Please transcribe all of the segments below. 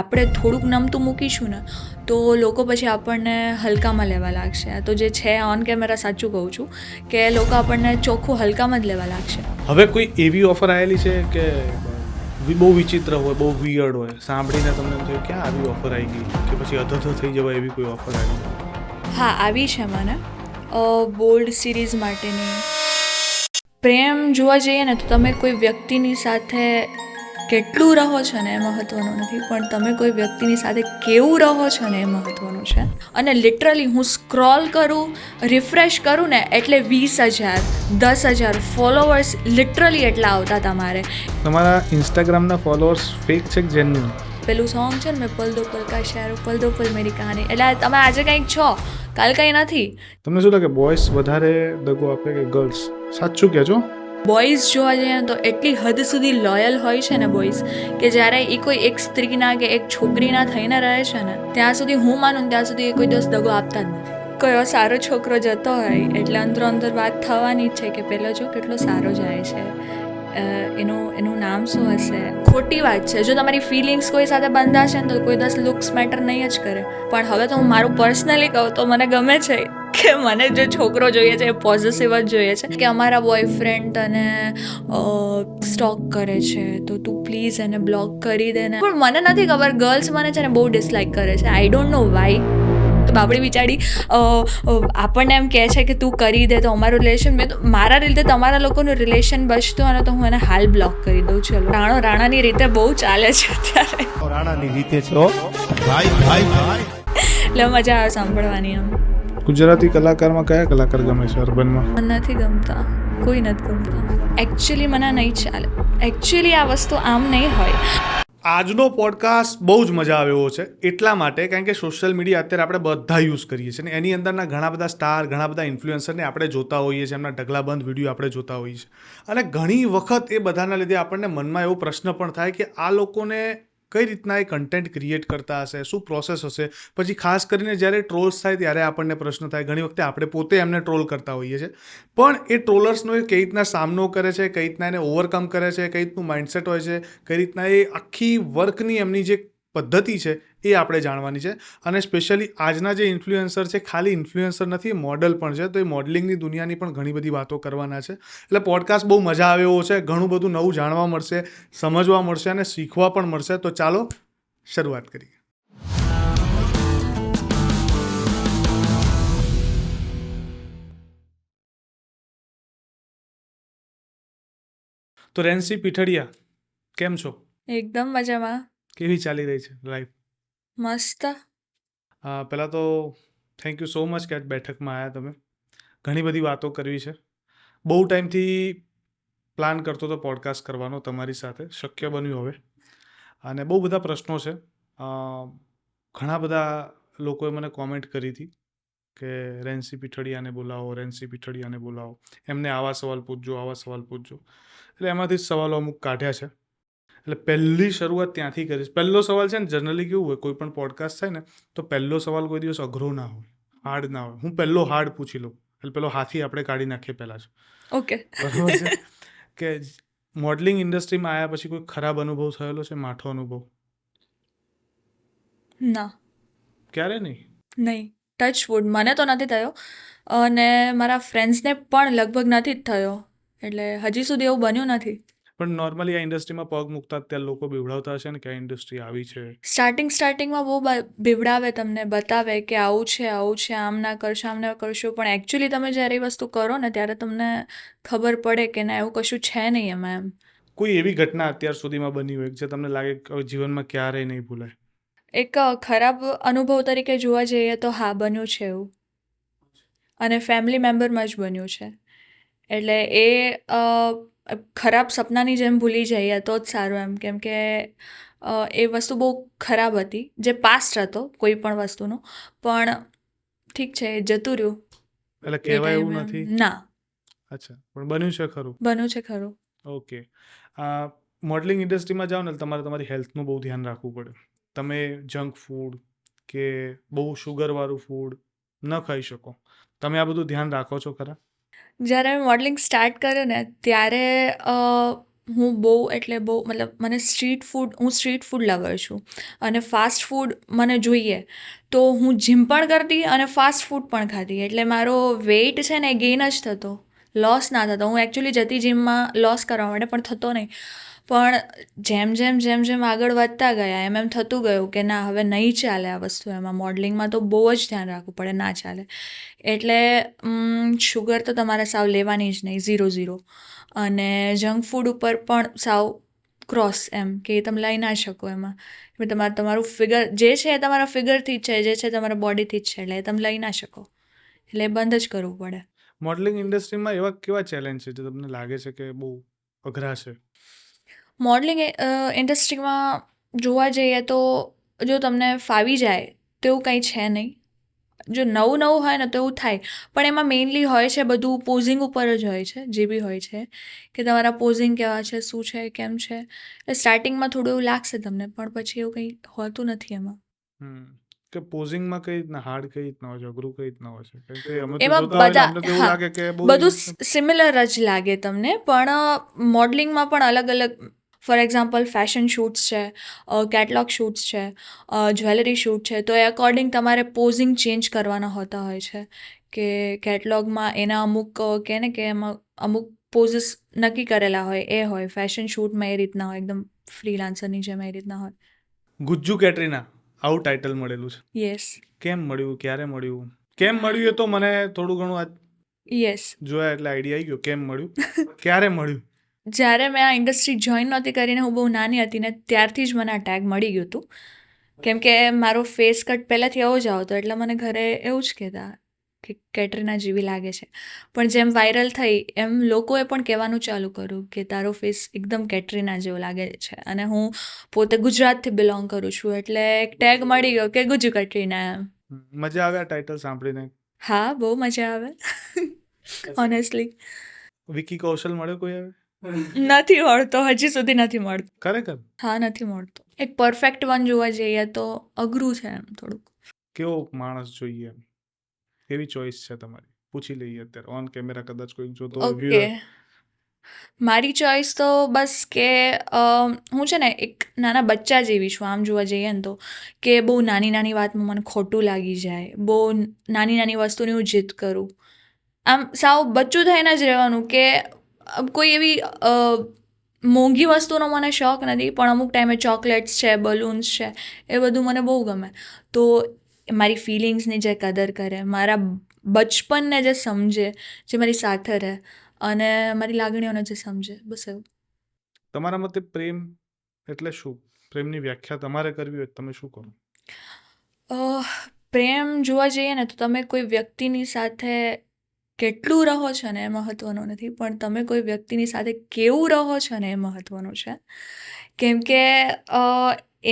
આપણે થોડુંક નમતું મૂકીશું ને તો લોકો પછી આપણને હલકામાં લેવા લાગશે. તો જે છે ઓન કેમેરા સાચું કહું છું કે લોકો આપણને ચોખ્ખું હલકામાં જ લેવા લાગશે. હવે કોઈ એવી ઓફર આવેલી છે કે બહુ વિચિત્ર હોય, બહુ વિયર્ડ હોય, સાંભળીને તમને એમ થયું ક્યાં આવી ઓફર આવી ગઈ, કે પછી અધર થઈ જવાય એવી કોઈ ઓફર આવી? હા, આવી છે મને બોલ્ડ સિરીઝ માટેની. પ્રેમ જોવા જઈએ ને તો તમે કોઈ વ્યક્તિની સાથે કેટલું રહો છો ને એ મહત્ત્વનું નથી, પણ તમે કોઈ વ્યક્તિની સાથે કેવું રહો છો ને એ મહત્ત્વનું છે. અને લિટરલી હું સ્ક્રોલ કરું, રિફ્રેશ કરું ને એટલે 20,000 10,000 ફોલોવર્સ લિટરલી એટલા આવતા તમારે. તમારા ઇન્સ્ટાગ્રામના ફોલોઅર્સ ફેક છે કે જેન્યુઇન? પેલું સોંગ છે ને મેં પલ દો પલ કા શેર પલ દો પલ મેરી કહાની, એટલે તમે આજે કંઈક છો કાલ કંઈ નથી. તમને શું લાગે બોયસ વધારે દગો આપે કે ગર્લ્સ? સાચું કહેજો. બોયઝ જોવા જઈએ તો એટલી હદ સુધી લોયલ હોય છે ને બોયઝ, કે જ્યારે એ કોઈ એક સ્ત્રીના કે એક છોકરીના થઈને રહે છે ને ત્યાં સુધી હું માનું ત્યાં સુધી એ કોઈ દિવસ દગો આપતા જ નથી. કયો સારો છોકરો જતો હોય એટલે અંદરો અંદર વાત થવાની જ છે કે પેલો જો કેટલો સારો જાય છે, એનું નામ શું હશે. ખોટી વાત છે. જો તમારી ફિલિંગ્સ કોઈ સાથે બંધાશે ને તો કોઈ દિવસ લુક્સ મેટર નહીં જ કરે. પણ હવે તો હું મારું પર્સનલી કહું તો મને ગમે છે કે મને જે છોકરો જોઈએ છે એ પોઝિટિવ જ જોઈએ છે, કે અમારા બોયફ્રેન્ડ તને સ્ટોક કરે છે તો તું પ્લીઝ એને બ્લોક કરી દે ને. પણ મને નથી ખબર, ગર્લ્સ મને છે ને બહુ ડિસલાઇક કરે છે. I don't know why. તો બાપડી બિચારી આપણને એમ કહે છે કે તું કરી દે તો અમારું રિલેશન, મેં તો મારા રીતે તમારા લોકોનું રિલેશન બચતું અને તો હું એને હાલ બ્લોક કરી દઉં. ચલો, રાણાની રીતે બહુ ચાલે છે અત્યારે, રાણાની રીતે છો ભાઈ ભાઈ ભાઈ, એટલે મજા આવે સાંભળવાની. એમ ગુજરાતી કલાકારમાં કયા કલાકાર ગમે છે અર્બનમાં? મને નથી ગમતા, કોઈ નથી ગમતા. એકચ્યુઅલી મને નહીં ચાલે. એકચ્યુઅલી આ વસ્તુ આમ નહીં હોય. આજનો પોડકાસ્ટ બહુ જ મજા આવે એવો છે, એટલા માટે કારણ કે સોશિયલ મીડિયા અત્યારે આપણે બધા યુઝ કરીએ છીએ ને એની અંદરના ઘણા બધા સ્ટાર, ઘણા બધા ઇન્ફ્લુએન્સરને આપણે જોતા હોઈએ છીએ, એમના ઢગલાબંધ વિડીયો આપણે જોતા હોઈએ છીએ. અને ઘણી વખત એ બધાના લીધે આપણને મનમાં એવો પ્રશ્ન પણ થાય કે આ લોકોને કઈ રીતના એ કન્ટેન્ટ ક્રિએટ કરતા હશે, શું પ્રોસેસ હશે. પછી ખાસ કરીને જ્યારે ટ્રોલ્સ થાય ત્યારે આપણને પ્રશ્ન થાય, ઘણી વખતે આપણે પોતે એમને ટ્રોલ કરતા હોઈએ છીએ, પણ એ ટ્રોલર્સનો એ કઈ રીતના સામનો કરે છે, કઈ રીતના એને ઓવરકમ કરે છે, કઈ રીતનું માઇન્ડસેટ હોય છે, કઈ રીતના એ આખી વર્કની એમની જે પદ્ધતિ છે એ આપણે જાણવાની છે. અને સ્પેશિયલી આજના જે ઇન્ફ્લુએન્સર છે, ખાલી ઇન્ફ્લુએન્સર નથી, મોડલ પણ છે, તો એ મોડલિંગની દુનિયાની પણ ઘણી બધી વાતો કરવાના છે. એટલે પોડકાસ્ટ બહુ મજા આવે એવો છે. ઘણું બધું નવું જાણવા મળશે, સમજવા મળશે અને શીખવા પણ મળશે. તો ચાલો શરૂઆત કરીએ. તો રેન્સી પીઠડિયા, કેમ છો? એકદમ મજામાં. કેવી ચાલી રહી છે લાઈફ? મસ્ત. પહેલાં તો થેન્ક યુ સો મચ કે આજ બેઠકમાં આવ્યા તમે. ઘણી બધી વાતો કરવી છે. બહુ ટાઈમથી પ્લાન કરતો હતો પોડકાસ્ટ કરવાનો તમારી સાથે, શક્ય બન્યું હવે. અને બહુ બધા પ્રશ્નો છે. ઘણા બધા લોકોએ મને કોમેન્ટ કરી હતી કે રેન્સી પીઠડિયાને બોલાવો, રેન્સી પીઠડિયાને બોલાવો, એમને આવા સવાલ પૂછજો, આવા સવાલ પૂછજો. એટલે એમાંથી જ સવાલો અમુક કાઢ્યા છે. એટલે પહેલી શરૂઆત ત્યાંથી કરીશ. પહેલો સવાલ છે ને, જનરલી કેવું હોય, કોઈ પણ પોડકાસ્ટ થાય ને તો પહેલો સવાલ કોઈ દિવસ અઘરો ના હોય, હાર્ડ ના હોય. હું પહેલો હાર્ડ પૂછી લઉં, એટલે પેલો હાથી આપણે કાઢી નાખીએ પહેલાં જ. ઓકે. બરાબર છે કે મોડલિંગ ઇન્ડસ્ટ્રીમાં આવ્યા પછી કોઈ ખરાબ અનુભવ થયેલો છે, માઠો અનુભવ? ના, ક્યારે નહીં? ટચ વુડ, મને તો નથી થયો અને મારા ફ્રેન્ડ્સને પણ લગભગ નથી જ થયો. એટલે હજી સુધી એવું બન્યું નથી. પણ નોર્મલી આ ઇન્ડસ્ટ્રીમાં પગ મૂકતા અત્યારે લોકો બીવડાવતા હશે ને કે આ ઇન્ડસ્ટ્રી આવી છે. સ્ટાર્ટિંગમાં બહુ બીવડાવે, તમને બતાવે કે આવું છે, આમ ના કરશો, આમ ના કરશો. પણ એકચ્યુઅલી તમે જ્યારે એ વસ્તુ કરો ને ત્યારે તમને ખબર પડે કે ના, એવું કશું છે નહીં એમાં. એમ કોઈ એવી ઘટના અત્યાર સુધીમાં બની હોય જે તમને લાગે કે જીવનમાં ક્યારેય નહીં ભૂલાય? એક ખરાબ અનુભવ તરીકે જોવા જઈએ તો હા, બન્યું છે એવું. અને ફેમિલી મેમ્બરમાં જ બન્યું છે. એટલે એ ખરાબ સપનાની જેમ ભૂલી જઈએ તો જ સારું એમ. કેમ કે એ વસ્તુ બહુ ખરાબ હતી, જે પાસ્ટ હતો કોઈ પણ વસ્તુનો. પણ ઠીક છે, એ જતું રહ્યું. એટલે કહેવાય એવું નથી? ના. અચ્છા, પણ બન્યું છે ખરું? બન્યું છે ખરું. ઓકે. મોડલિંગ ઇન્ડસ્ટ્રીમાં જાઓ ને તમારે તમારી હેલ્થનું બહુ ધ્યાન રાખવું પડે. તમે જંક ફૂડ કે બહુ શુગરવાળું ફૂડ ન ખાઈ શકો. તમે આ બધું ધ્યાન રાખો છો ખરા? જ્યારે મેં મોડલિંગ સ્ટાર્ટ કર્યું ને ત્યારે હું બહુ એટલે બહુ મતલબ મને હું સ્ટ્રીટ ફૂડ લવર છું અને ફાસ્ટ ફૂડ મને જોઈએ તો હું જીમ પણ કરતી અને ફાસ્ટ ફૂડ પણ ખાતી, એટલે મારો વેઇટ છે ને એ ગેઇન જ થતો, લોસ ના થતો. હું એકચ્યુઅલી જતી જીમમાં લોસ કરવા માટે પણ થતો નહીં. પણ જેમ આગળ વધતા ગયા એમ થતું ગયું કે ના હવે નહીં ચાલે આ વસ્તુ. એમાં મોડલિંગમાં તો બહુ જ ધ્યાન રાખવું પડે, ના ચાલે. એટલે શુગર તો તમારે સાવ લેવાની જ નહીં, 0 અને જંક ફૂડ ઉપર પણ સાવ ક્રોસ, એમ કે તમે લઈ ના શકો એમાં. તમારું ફિગર જે છે એ તમારા ફિગરથી જ છે, જે છે તમારા બોડીથી જ છે, એટલે એ તમે લઈ ના શકો, એટલે એ બંધ જ કરવું પડે. મોડલિંગ ઇન્ડસ્ટ્રીમાં એવા કેવા ચેલેન્જ છે જે તમને લાગે છે કે બહુ અઘરા છે? મોડલિંગ ઇન્ડસ્ટ્રીમાં જોવા જઈએ તો જો તમને ફાવી જાય તો એવું કંઈ છે નહીં. જો નવું હોય ને તો એવું થાય, પણ એમાં મેઇનલી હોય છે બધું પોઝિંગ ઉપર જ હોય છે, જે બી હોય છે કે તમારા પોઝિંગ કેવા છે, શું છે, કેમ છે. એટલે સ્ટાર્ટિંગમાં થોડું એવું લાગશે તમને, પણ પછી એવું કંઈ હોતું નથી એમાં. કે પોઝિંગમાં કઈ રીતના હાર્ડ કઈ રીતના હોય છે, અઘરું કઈ રીતના હોય છે? કારણ કે અમે તો એમાં જોતા હોય ને બધા અમને તો એવું લાગે કે બહુ બધું સિમિલર જ લાગે તમને, પણ મોડલિંગમાં પણ અલગ અલગ, ફોર એક્ઝામ્પલ ફેશન શૂટ્સ છે, કેટલોગ શૂટ્સ છે, જ્વેલરી શૂટ છે, તો એ અકોર્ડિંગ તમારે પોઝિંગ ચેન્જ કરવાના હોતા હોય છે. કે કેટલોગમાં એના અમુક કહે ને કે એમાં અમુક પોઝિસ નક્કી કરેલા હોય, એ હોય. ફેશન શૂટમાં એ રીતના હોય, એકદમ ફ્રીલાન્સરની જેમ એ રીતના હોય. ગુજ્જુ કેટરીના આવું ટાઇટલ મળેલું છે. યસ. કેમ મળ્યું, ક્યારે મળ્યું? કેમ મળ્યું એ તો મને થોડું ઘણું આજ યસ. જોયા એટલે આઈડિયા આવી ગયો કેમ મળ્યું. ક્યારે મળ્યું? જ્યારે મેં આ ઇન્ડસ્ટ્રી જોઈન નહોતી કરીને, હું બહુ નાની હતી ને ત્યારથી જ મને આ ટેગ મળી ગયું હતું. કેમ કે મારો ફેસ કટ પહેલાંથી આવો જ આવતો, એટલે મને ઘરે એવું જ કહેતા કે કેટરીના જેવી લાગે છે. પણ જેમ વાયરલ થઈ એમ લોકોએ પણ કહેવાનું ચાલુ કર્યું કે તારો ફેસ એકદમ કેટરીના જેવો લાગે છે. અને હું પોતે ગુજરાતથી બિલોંગ કરું છું, એટલે એક ટેગ મળી ગયો કે ગુજ્જુ કેટરીના એમ. મજા આવે આ ટાઇટલ સાંભળીને? હા, બહુ મજા આવે ઓનેસ્ટલી. વિકી કૌશલ મળ્યો કોઈ હવે? નથી મળતો, હજી સુધી નથી મળતો. ખરેખર? હા, નથી મળતો. એક પરફેક્ટ વન જોવા જઈએ તો અઘરું છે એમ થોડુંક. કેવો માણસ જોઈએ? કેવી ચોઈસ છે તમારી? પૂછી લઈએ અત્યારે ઓન કેમેરા, કદાચ કોઈ જોતો હોય ઓકે, viewer. મારી ચોઈસ તો બસ કે હું છે ને એક નાના બચ્ચા જેવી છું, આમ જોવા જઈએ ને તો. કે બહુ નાની નાની વાતમાં મને ખોટું લાગી જાય, બહુ નાની નાની વસ્તુની હું જીદ કરું. આમ સાવ બચ્ચું થઈને જ રહેવાનું. કે કોઈ એવી મોંઘી વસ્તુનો મને શોખ નથી, પણ અમુક ટાઈમે ચોકલેટ્સ છે, બલૂન્સ છે, એ બધું મને બહુ ગમે. તો મારી ફિલિંગ્સની જે કદર કરે, મારા બચપનને જે સમજે, જે મારી સાથે રહે અને મારી લાગણીઓને જે સમજે, બસ એવું. તમારા મતે પ્રેમ એટલે શું? પ્રેમની વ્યાખ્યા તમારે કરવી હોય તો તમે શું કરો? પ્રેમ જોવા જઈએ ને તો તમે કોઈ વ્યક્તિની સાથે કેટલું રહો છો ને એ મહત્ત્વનું નથી, પણ તમે કોઈ વ્યક્તિની સાથે કેવું રહો છો ને એ મહત્ત્વનું છે. કેમ કે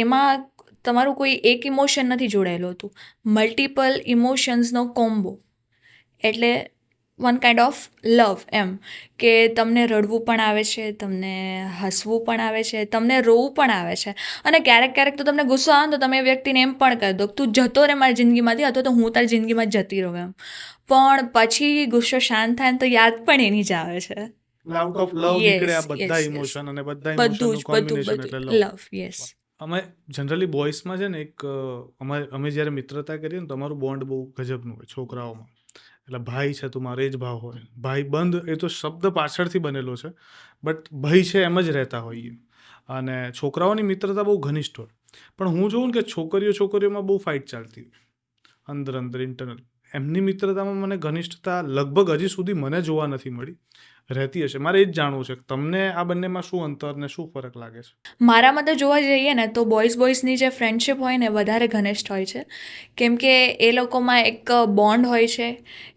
એમાં તમારું કોઈ એક ઇમોશન નથી જોડાયેલું હતું, મલ્ટિપલ ઇમોશન્સનો કોમ્બો, એટલે વન કાઇન્ડ ઓફ લવ એમ. કે તમને રડવું પણ આવે છે, તમને હસવું પણ આવે છે, તમને રોવું પણ આવે છે, અને ક્યારેક તો તમને ગુસ્સો આવે ને તો તમે એ વ્યક્તિને એમ પણ કહી દો તું જતો રહે મારી જિંદગીમાંથી, અથવા તો હું તારી જિંદગીમાં જતી રહું એમ. પણ પછી ગુસ્સો શાંત થાય ને તો યાદ પણ એની જ આવે છે. આઉટ ઓફ લવ નીકળે આ બધા ઇમોશન, અને બધા ઇમોશનનું કોમ્બિનેશન એટલે લવ. લવ. યસ. અમે જનરલી બોયઝમાં છે ને એક અમે જ્યારે મિત્રતા કરીએ ને તો અમારું બોન્ડ બહુ ગજબનું હોય છોકરાઓમાં. એટલે ભાઈ છે તું મારે જ ભાવ હોય, ભાઈ બંધ એ તો શબ્દ પાછળથી બનેલો છે, બટ ભાઈ છે એમ જ રહેતા હોઈએ. અને છોકરાઓની મિત્રતા બહુ ઘનિષ્ઠ હોય. પણ હું જોઉં ને કે છોકરીઓમાં બહુ ફાઇટ ચાલતી હોય અંદર ઇન્ટરનલ. એમની મિત્રતામાં મને ઘનિષ્ઠતા લગભગ હજી સુધી મને જોવા નથી મળી. રહેતી હશે. મારે એ જ જાણવું છે કે તમને આ બંનેમાં શું અંતર ને શું ફરક લાગે છે? મારા મતે જોવા જઈએ ને તો બોયઝની જે ફ્રેન્ડશિપ હોય ને વધારે ઘનિષ્ઠ હોય છે. કેમ કે એ લોકોમાં એક બોન્ડ હોય છે,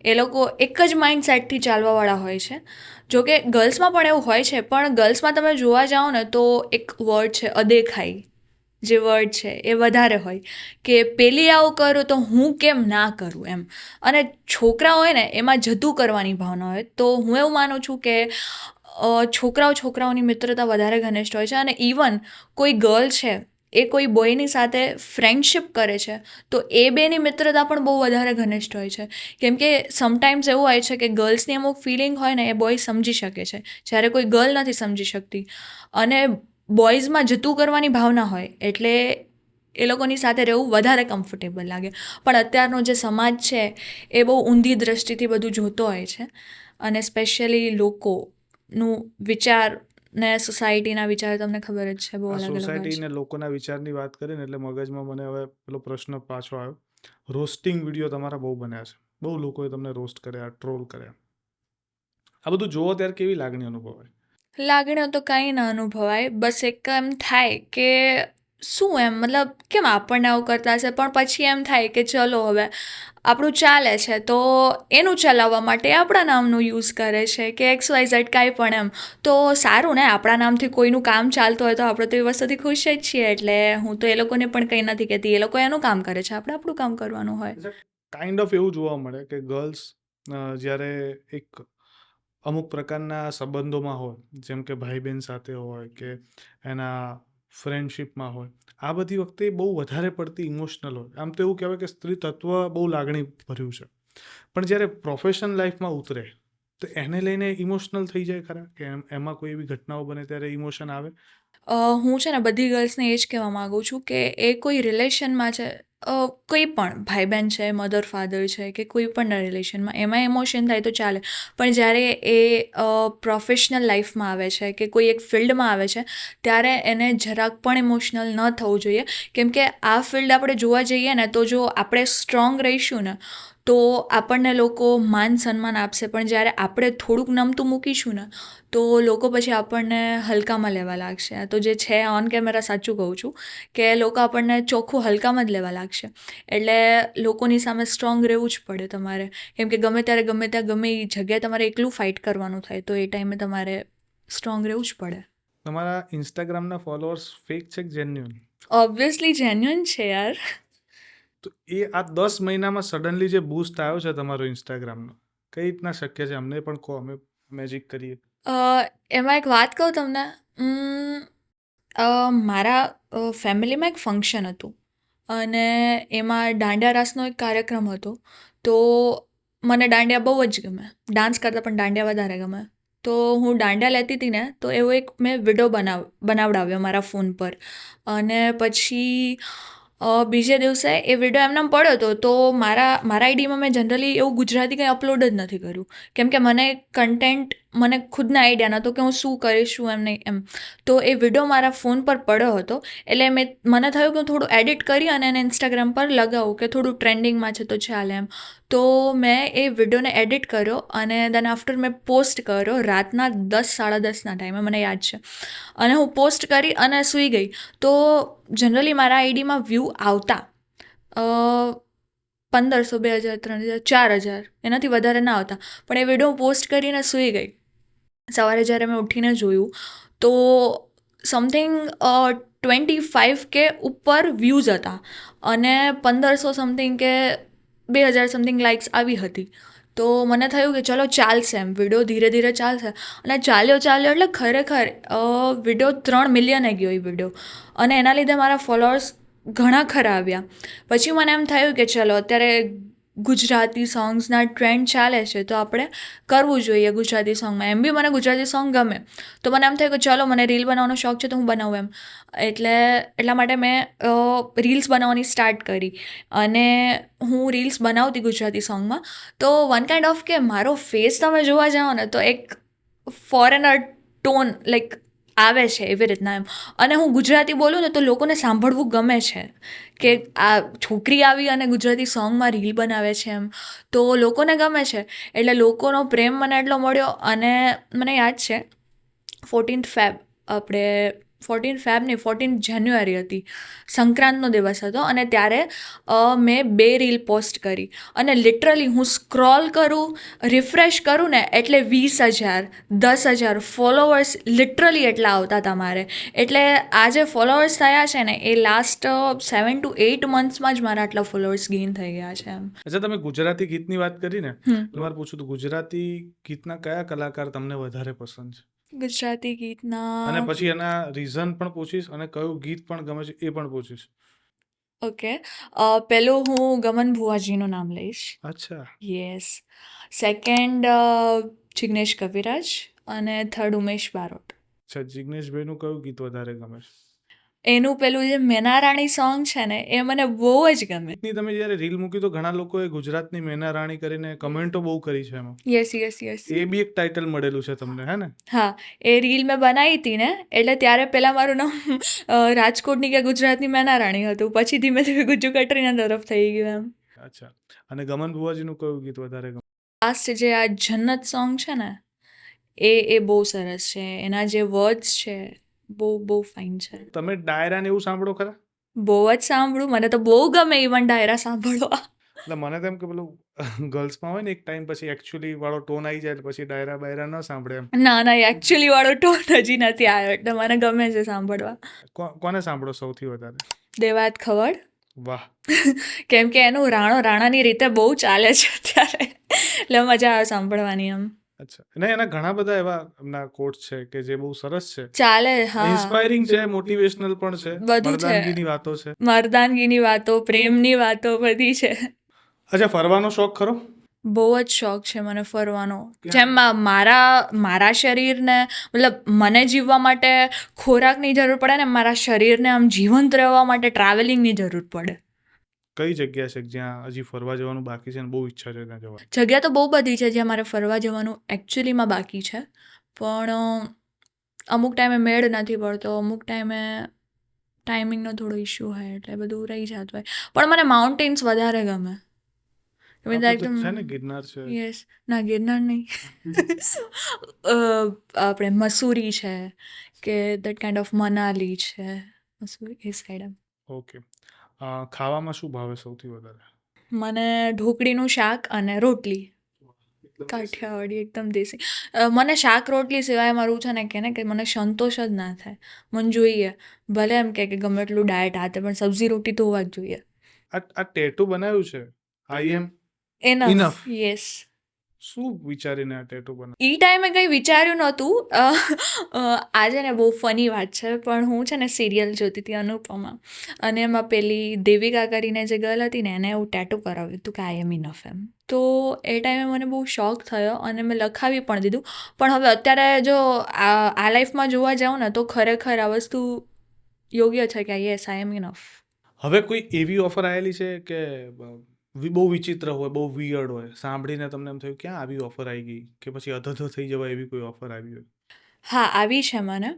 એ લોકો એક જ માઇન્ડસેટથી ચાલવાવાળા હોય છે. જોકે ગર્લ્સમાં પણ એવું હોય છે, પણ ગર્લ્સમાં તમે જોવા જાઓ ને તો એક વર્ડ છે અદેખાઈ, જે વર્ડ છે એ વધારે હોય કે પેલી આવું કરું તો હું કેમ ના કરું એમ. અને છોકરા હોય ને એમાં જતું કરવાની ભાવના હોય. તો હું એવું માનું છું કે છોકરાઓની મિત્રતા વધારે ઘનિષ્ઠ હોય છે. અને ઇવન કોઈ ગર્લ છે એ કોઈ બોયની સાથે ફ્રેન્ડશિપ કરે છે તો એ બેની મિત્રતા પણ બહુ વધારે ઘનિષ્ઠ હોય છે. કેમ કે સમટાઈમ્સ એવું હોય છે કે ગર્લ્સની અમુક ફિલિંગ હોય ને એ બોય સમજી શકે છે, જ્યારે કોઈ ગર્લ નથી સમજી શકતી. અને બોયઝમાં જતું કરવાની ભાવના હોય એટલે એ લોકોની સાથે રહેવું વધારે કમ્ફર્ટેબલ લાગે. પણ અત્યારનો જે સમાજ છે એ બહુ ઊંધી દ્રષ્ટિથી બધું જોતો હોય છે, અને સ્પેશિયલી લોકોનું વિચાર ને સોસાયટીના વિચાર તમને ખબર જ છે બહુ આ અલગ અલગ હોય સોસાયટી છે. ને લોકોના વિચારની વાત કરીને એટલે મગજમાં મને હવે પેલો પ્રશ્ન પાછો આવ્યો. રોસ્ટિંગ વિડીયો તમારા બહુ બન્યા છે, બહુ લોકોએ તમને રોસ્ટ કર્યા, ટ્રોલ કર્યા. આ બધું જોવો ત્યારે કેવી લાગણી અનુભવાય? લાગણીઓ તો કંઈ ના અનુભવાય, બસ એક એમ થાય કે શું એમ મતલબ કેમ આપણને આવું કરતા હશે, પણ પછી એમ થાય કે ચલો હવે આપણું ચાલે છે તો એનું ચલાવવા માટે આપણા નામનું યુઝ કરે છે કે XYZ કાંઈ પણ એમ. તો સારું ને, આપણા નામથી કોઈનું કામ ચાલતું હોય તો આપણે તો એ વસ્તુથી ખુશ જ છીએ. એટલે હું તો એ લોકોને પણ કંઈ નથી કહેતી, એ લોકો એનું કામ કરે છે, આપણે આપણું કામ કરવાનું હોય. કાઇન્ડ ઓફ એવું જોવા મળે કે ગર્લ્સ જ્યારે એક અમુક પ્રકારના સંબંધોમાં હોય, જેમ કે ભાઈ બહેન સાથે હોય કે એના ફ્રેન્ડશિપમાં હોય, આ બધી વખતે બહુ વધારે પડતી ઇમોશનલ હોય. આમ તો એવું કહેવાય કે સ્ત્રી તત્વ બહુ લાગણી ભર્યું છે, પણ જ્યારે પ્રોફેશનલ લાઈફમાં ઉતરે તો એને લઈને ઇમોશનલ થઈ જાય ખરા કે એમાં કોઈ એવી ઘટનાઓ બને ત્યારે ઇમોશન આવે? હું છે ને બધી ગર્લ્સને એ જ કહેવા માગું છું કે એ કોઈ રિલેશનમાં છે, કોઈ પણ ભાઈ બહેન છે, મધર ફાધર છે કે કોઈ પણના રિલેશનમાં, એમાં ઇમોશન થાય તો ચાલે. પણ જ્યારે એ પ્રોફેશનલ લાઈફમાં આવે છે કે કોઈ એક ફિલ્ડમાં આવે છે ત્યારે એને જરાક પણ ઇમોશનલ ન થવું જોઈએ. કેમ કે આ ફિલ્ડ આપણે જોવા જઈએ ને તો જો આપણે સ્ટ્રોંગ રહીશું ને તો આપણને લોકો માન સન્માન આપશે, પણ જ્યારે આપણે થોડુંક નમતું મૂકીશું ને તો લોકો પછી આપણને હલકામાં લેવા લાગશે. આ તો જે છે ઓન કેમેરા સાચું કહું છું કે લોકો આપણને ચોખ્ખું હલકામાં જ લેવા લાગશે. એટલે લોકોની સામે સ્ટ્રોંગ રહેવું જ પડે તમારે, કેમ કે ગમે ત્યારે ગમે ત્યાં ગમે એ જગ્યાએ તમારે એકલું ફાઇટ કરવાનું થાય, તો એ ટાઈમે તમારે સ્ટ્રોંગ રહેવું જ પડે. તમારા ઇન્સ્ટાગ્રામના ફોલોઅર્સ ફેક છે કે જેન્યુઅન? ઓબ્વિયસલી જેન્યુઅન છે યાર. તો એ આ 10 મહિનામાં સડનલી જે બૂસ્ટ આવ્યો છે તમારો ઇન્સ્ટાગ્રામનો, કઈ રીતના શક્ય છે? અમને પણ કહો, અમે મેજિક કરીએ. એમાં એક વાત કહું તમને. મારા ફેમિલીમાં એક ફંક્શન હતું અને એમાં દાંડિયા રાસનો એક કાર્યક્રમ હતો. તો મને દાંડિયા બહુ જ ગમે, ડાન્સ કરતાં પણ દાંડિયા વધારે ગમે. તો હું દાંડિયા લેતી હતી ને તો એવો એક મેં વિડીયો બનાવડાવ્યો મારા ફોન પર. અને પછી બીજે દિવસે એ વિડીયો એમનેમ પડ્યો હતો. તો મારા આઈડીમાં મેં જનરલી એવું ગુજરાતી કંઈ અપલોડ જ નથી કર્યું, કેમ કે મને કન્ટેન્ટ મને ખુદને આઈડિયા નહોતો કે હું શું કરીશ શું એમ નહીં એમ. તો એ વિડીયો મારા ફોન પર પડ્યો હતો એટલે મને થયું કે હું થોડું એડિટ કરી અને એને ઇન્સ્ટાગ્રામ પર લગાવું કે થોડું ટ્રેન્ડિંગમાં છે તો ચાલે એમ. તો મેં એ વિડીયોને એડિટ કર્યો અને દેન આફ્ટર મેં પોસ્ટ કર્યો રાતના 10-10:30ના ટાઈમે, મને યાદ છે. અને હું પોસ્ટ કરી અને સૂઈ ગઈ. તો જનરલી મારા આઈડીમાં વ્યૂ આવતા 1500, 2000, 3000, 4000, એનાથી વધારે ના આવતા. પણ એ વિડીયો હું પોસ્ટ કરીને સૂઈ ગઈ. સવારે જ્યારે મેં ઉઠીને જોયું તો સમથિંગ 25K ઉપર વ્યૂઝ હતા અને 1500 સમથિંગ કે 2000 સમથિંગ લાઇક્સ આવી હતી. તો મને થયું કે ચલો ચાલશે એમ, વિડીયો ધીરે ધીરે ચાલશે. અને ચાલ્યો એટલે ખરેખર વિડીયો 3 મિલિયને ગયો એ વિડીયો. અને એના લીધે મારા ફોલોઅર્સ ઘણા ખરા આવ્યા. પછી મને એમ થયું કે ચલો અત્યારે ગુજરાતી સોંગ્સના ટ્રેન્ડ ચાલે છે તો આપણે કરવું જોઈએ ગુજરાતી સોંગમાં. એમ બી મને ગુજરાતી સોંગ ગમે, તો મને એમ થયું કે ચલો મને રીલ બનાવવાનો શોખ છે તો હું બનાવું એમ. એટલા માટે મેં રીલ્સ બનાવવાની સ્ટાર્ટ કરી અને હું રીલ્સ બનાવતી ગુજરાતી સોંગમાં. તો વન કાઇન્ડ ઓફ કે મારો ફેસ તમે જોવા જાઓ ને તો એક ફોરેનર ટોન લાઈક આવે છે એવી રીતના એમ. અને હું ગુજરાતી બોલું ને તો લોકોને સાંભળવું ગમે છે કે આ છોકરી આવી અને ગુજરાતી સોંગમાં રીલ બનાવે છે એમ. તો લોકોને ગમે છે એટલે લોકોનો પ્રેમ મને એટલો મળ્યો. અને મને યાદ છે 14 જાન્યુઆરી હતી, સંક્રાંતનો દિવસ હતો. અને ત્યારે મેં 2 રીલ પોસ્ટ કરી અને લિટરલી હું સ્ક્રોલ કરું, રિફ્રેશ કરું ને એટલે 20,000, 10,000 ફોલોવર્સ લિટરલી એટલા આવતા હતા મારે. એટલે આ જે ફોલોવર્સ થયા છે ને એ લાસ્ટ 7 to 8 મંથ્સમાં જ મારા આટલા ફોલોવર્સ ગેઇન થઈ ગયા છે એમ. અચ્છા, તમે ગુજરાતી ગીતની વાત કરી ને, તમારે પૂછું તો ગુજરાતી ગીતના કયા કલાકાર તમને વધારે પસંદ છે? ગુજરાતી ગીતના અને પછી એના રીઝન પણ પૂછીશ અને કયું ગીત પણ ગમે છે એ પણ પૂછીશ. ઓકે. પેલું હું ગમન ભુવાજીનું નામ લઈશ. અચ્છા, યસ. સેકન્ડ જિગ્નેશ કવિરાજ અને થર્ડ ઉમેશ બારોટ. અચ્છા, જિગ્નેશભાઈનું કયું ગીત વધારે ગમે છે? એનું પેલું જે મેના રાણી સોંગ છે ને એ મને બહુ જ ગમે. ગીતની તમે જ્યારે રીલ મૂકી તો ઘણા લોકોએ ગુજરાતની મેના રાણી કરીને કમેન્ટો બહુ કરી છે એમાં. Yes yes yes. એ બી એક ટાઇટલ મળેલું છે તમને, હે ને? હા, એ રીલ મેં બનાવી હતી ને એટલે ત્યારે પહેલાં મારું નામ રાજકોટની કે ગુજરાતની મેના રાણી હતું, પછી ધીમે ધીમે ગુજ્જુ કટરીના તરફ થઈ ગયું એમ. અચ્છા, અને ગમન ભુવાજીનું કયું ગીત વધારે ગમે? લાસ્ટ જે આ જન્નત સોંગ છે ને એ બહુ સરસ છે. એના જે વર્ડ્સ છે બહુ ફાઇન છે. તમે ડાયરા ને એવું સાંભળો ખરા? બહુ જ સાંભળું, મને તો બહુ ગમે ઇવન ડાયરા સાંભળવા. એટલે મને તો એમ કે પેલું ગર્લ્સમાં હોય ને એક ટાઈમ પછી એકચ્યુઅલી વાળો ટોન આવી જાય એટલે પછી ડાયરા બાયરા ન સાંભળે એમ. ના એકચ્યુઅલી વાળો ટોન હજી નથી આવ્યો એટલે મને ગમે છે સાંભળવા. કોને સાંભળો સૌથી વધારે? દેવાત ખવડ. વાહ, કેમ કે એનું રાણાની રીતે બહુ ચાલે છે અત્યારે એટલે મજા આવે સાંભળવાની એમ. અચ્છા. અને એના ઘણા બધા એવા એમના કોટ્સ છે કે જે બહુ સરસ છે, ચાલે. હા, ઇન્સ્પાયરિંગ છે, મોટિવેશનલ પણ છે, બધું છે. મર્દાનગીની વાતો છે. મર્દાનગીની વાતો, પ્રેમની વાતો બધી છે. અચ્છા, ફરવાનો શોખ ખરો? બહુ જ શોખ છે મને ફરવાનો. જેમ મારા શરીરને મતલબ મને જીવવા માટે ખોરાકની જરૂર પડે ને મારા શરીરને આમ જીવંત રહેવા માટે ટ્રાવેલિંગની જરૂર પડે. કઈ જગ્યા છે જ્યાં હજી ફરવા જવાનું બાકી છે અને બહુ ઈચ્છા છે ત્યાં જવાની? જગ્યા તો બહુ બધી છે જ્યાં મારે ફરવા જવાનું એકચ્યુઅલીમાં બાકી છે, પણ અમુક ટાઈમે મેળ નથી પડતો, અમુક ટાઈમે ટાઈમિંગનો થોડો ઇશ્યુ હોય એટલે બધું રહી જતું હોય. પણ મને માઉન્ટેન્સ વધારે ગમે. આપણે તો છે ને ગિરનાર છે. યસ. ના, ગિરનાર નહીં. આપણે મસૂરી છે કે દેટ કાઇન્ડ ઓફ મનાલી છે, મસૂરી એ સાઈડ એમ. ઓકે. ખાવામાં શું ભાવે સૌથી વધારે? મને ઢોકળીનું શાક અને રોટલી. કાઠિયાવાડી એકદમ દેશી. મને શાક રોટલી સિવાય મારું છે ને કે મને સંતોષ જ ના થાય. મને જોઈએ ભલે એમ કે ગમે એટલું ડાયટ હાથે પણ સબ્જી રોટી તો હોવા જ જોઈએ. આ ટેટુ બનાવ્યું છે આઈ એમ Enough. Enough. Yes. શું વિચારીને આ ટેટુ બનાવ્યું? એ ટાઈમે કંઈ વિચાર્યું નહોતું. આજે ને બહુ ફની વાત છે, પણ હું છે ને સિરિયલ જોતી હતી અનુપમા, અને એમાં પેલી દેવિકા કરીને જે ગર્લ હતી ને એને એવું ટેટુ કરાવ્યું હતું કે આઈ એમ ઇનફ એમ. તો એ ટાઈમે મને બહુ શોખ થયો અને મેં લખાવી પણ દીધું. પણ હવે અત્યારે જો આ લાઈફમાં જોવા જાઉં ને તો ખરેખર આ વસ્તુ યોગ્ય છે કે યસ આઈ એમ ઇનફ. હવે કોઈ એવી ઓફર આવેલી છે કે બહુ વિચિત્ર હોય, બહુ વિયર્ડ હોય, સાંભળીને તમને એમ થયું ક્યાં આવી ઓફર આવી ગઈ, કે પછી અધધો થઈ જવાય એવી કોઈ ઓફર આવી હોય? હા, આવી છે મને.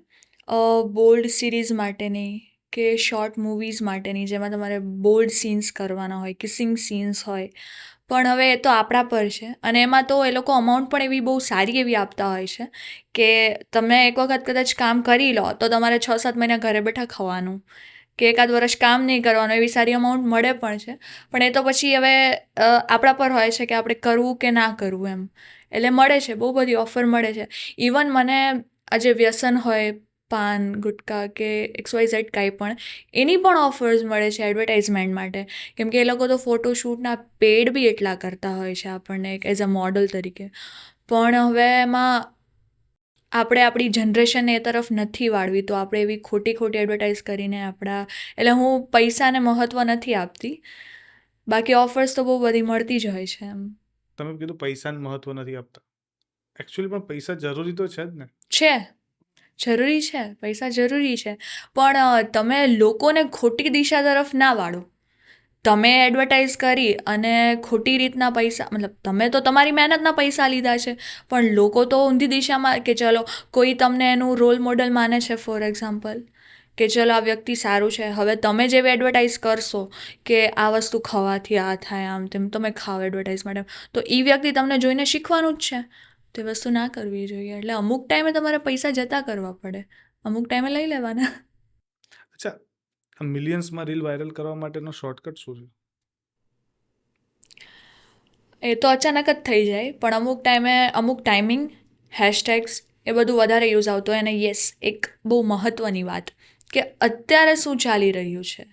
બોલ્ડ સિરીઝ માટેની કે શોર્ટ મૂવીઝ માટેની જેમાં તમારે બોલ્ડ સીન્સ કરવાના હોય, કિસિંગ સીન્સ હોય. પણ હવે એ તો આપણા પર છે, અને એમાં તો એ લોકો અમાઉન્ટ પણ એવી બહુ સારી એવી આપતા હોય છે કે તમે એક વખત કદાચ કામ કરી લો તો તમારે 6-7 મહિના ઘરે બેઠા ખાવાનું, કે એકાદ વર્ષ કામ નહીં કરવાનું, એવી સારી અમાઉન્ટ મળે પણ છે. પણ એ તો પછી હવે આપણા પર હોય છે કે આપણે કરવું કે ના કરવું એમ. એટલે મળે છે, બહુ બધી ઓફર મળે છે. ઇવન મને આ જે વ્યસન હોય પાન ગુટકા કે XYZ કાંઈ પણ, એની પણ ઓફર્સ મળે છે એડવર્ટાઇઝમેન્ટ માટે. કેમ કે એ લોકો તો ફોટોશૂટના પેડ બી એટલા કરતા હોય છે આપણને એક એઝ અ મોડલ તરીકે. પણ હવે એમાં આપણે આપણી જનરેશનને એ તરફ નથી વાળવી, તો આપણે એવી ખોટી એડવર્ટાઇઝ કરીને એટલે હું પૈસાને મહત્ત્વ નથી આપતી, બાકી ઓફર્સ તો બહુ બધી મળતી જ હોય છે એમ. તમે કીધું પૈસાને મહત્વ નથી આપતા, એકચ્યુઅલી પણ પૈસા જરૂરી તો છે જ ને. છે, જરૂરી છે, પૈસા જરૂરી છે, પણ તમે લોકોને ખોટી દિશા તરફ ના વાળો. તમે એડવર્ટાઇઝ કરી અને ખોટી રીતના પૈસા, મતલબ તમે તો તમારી મહેનતના પૈસા લીધા છે, પણ લોકો તો ઊંધી દિશામાં કે ચલો કોઈ તમને એનું રોલ મોડલ માને છે ફોર એક્ઝામ્પલ, કે ચલો આ વ્યક્તિ સારું છે, હવે તમે જેવી એડવર્ટાઇઝ કરશો કે આ વસ્તુ ખાવાથી આ થાય આમ તેમ, તમે ખાઓ એડવર્ટાઇઝ માટે, તો એ વ્યક્તિ તમને જોઈને શીખવાનું જ છે. તે વસ્તુ ના કરવી જોઈએ. એટલે અમુક ટાઈમે તમારે પૈસા જતા કરવા પડે, અમુક ટાઈમે લઈ લેવાના. અચ્છા, મિલિયન્સમાં રીલ વાયરલ કરવા માટેનો શોર્ટકટ શું છે? એ તો અચાનક જ થઈ જાય, પણ અમુક ટાઈમે અમુક ટાઈમિંગ, હેશટેગ્સ એ બધું વધારે યુઝ આવતું હોય. અને યસ, એક બહુ મહત્ત્વની વાત કે અત્યારે શું ચાલી રહ્યું છે,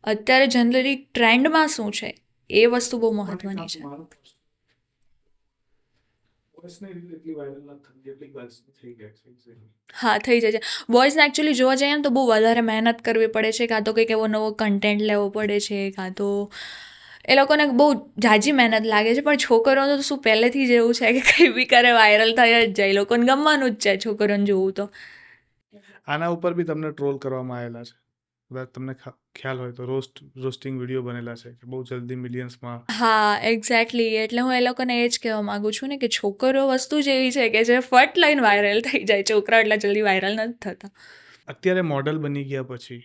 અત્યારે જનરલી ટ્રેન્ડમાં શું છે, એ વસ્તુ બહુ મહત્ત્વની છે. હા થઈ જાય છે. બોયઝને એકચ્યુઅલી જોવા જઈએ ને તો બહુ વધારે મહેનત કરવી પડે છે, કાં તો કંઈક એવો નવો કન્ટેન્ટ લેવો પડે છે, કાં તો એ લોકોને બહુ ઝાઝી મહેનત લાગે છે. પણ છોકરીઓનું તો શું પહેલેથી જ એવું છે કે કંઈ બી કરે વાયરલ થઈ જ જાય, લોકોને ગમવાનું જ છે છોકરીઓને જોવું તો. આના ઉપર બી તમને ટ્રોલ કરવામાં આવેલા છે, કદાચ તમને ખ્યાલ હોય તો રોસ્ટિંગ વિડીયો બનેલા છે કે બહુ જલ્દી મિલિયન્સમાં. હા એક્ઝેક્ટલી, એટલે હું એ લોકોને એ જ કહેવા માગું છું ને કે છોકરીઓ વસ્તુ જ એવી છે કે જે ફટ લઈને વાયરલ થઈ જાય, છોકરા એટલા જલ્દી વાયરલ નથી થતા. અત્યારે મોડલ બની ગયા પછી,